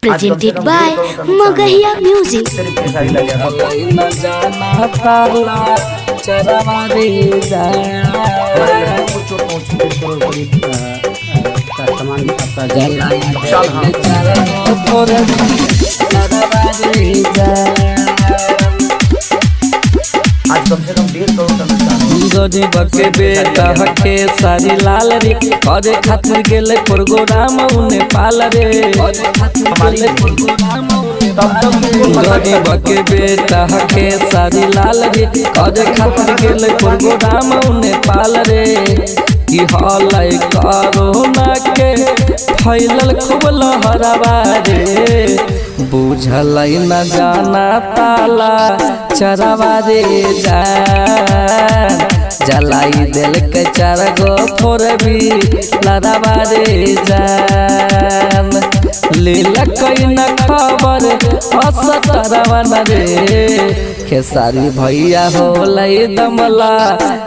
presented by Magahiya Music. आज कम से कम 1.5 करोड़ गरीब के बेटा हके सारी लाल रे करे खातिर गेले प्रोग्राम नेपाल रे गरीब के बेटा हके सारी लाल रे करे खातिर गेले प्रोग्राम नेपाल रे की हलै कोरोना के फैलल खूब लहरवा रे बुझलै न जाना ताला चरवा रे जान जलाई दिल के चार गो फोरबी लड़वा रे जान लीला कोई न खबर असतरवा न रे खेसारी भैया होलै दमला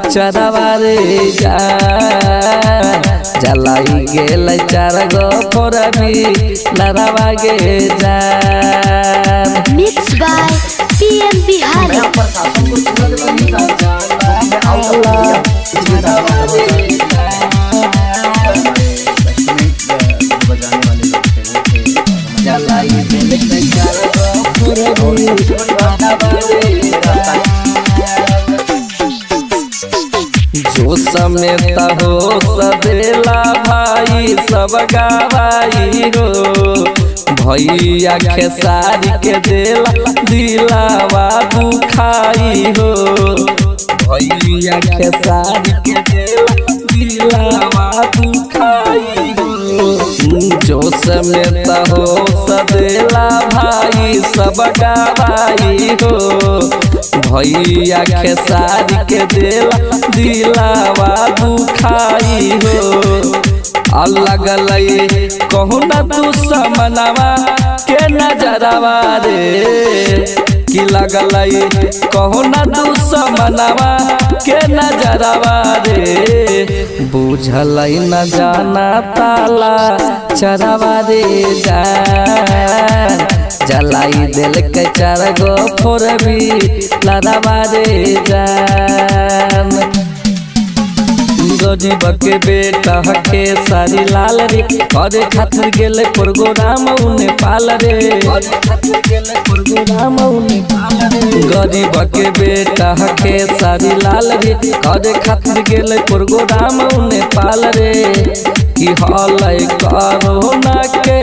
चरवा रे जान जलाई गेल चार गो फोरबी लड़वा गे जान। Mixed by PM Bihari. जो समेत हो सदेला भाई सब गवाई हो भैया खेसारी के देला दिलावा दुखाई हो भैया खेसारी के देला दिलावा दुखाई हो जो समेत हो सदेला भाई सब गवाई हो भैया खेसारी के देला दिलावा दुखाई हो अलग लई कहू न तू समनवा के नजरवा रे की लगलई कहू न तू समनवा के नजरवा रे बुझलई न जाना ताला चरवा रे जान जलाई दिल के चार गो फोरबी लड़वा रे जान। गरीब के बेटा हके सारी लाल रे करे खातिर गेले प्रोग्राम नेपाल रे गरीब के बेटा हके सारी लाल रे करे खातिर गेले प्रोग्राम नेपाल रे की हलै कोरोना के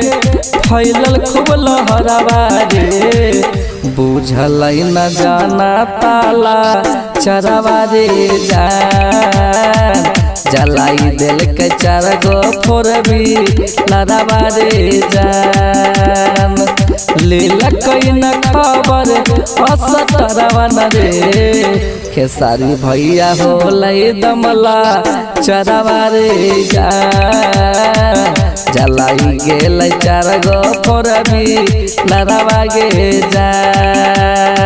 फैलल खूब लहरवा रे बुझलै न जाना ताला चरवा रे जान जलाई दिल के चार गो फोरबी लड़वा रे जान लीला कोई न खबर असतरवा न रे खेसारी भैया होलै दमला चरवा रे जान जलाई गेल चार गो फोरबी लड़वा गे जान।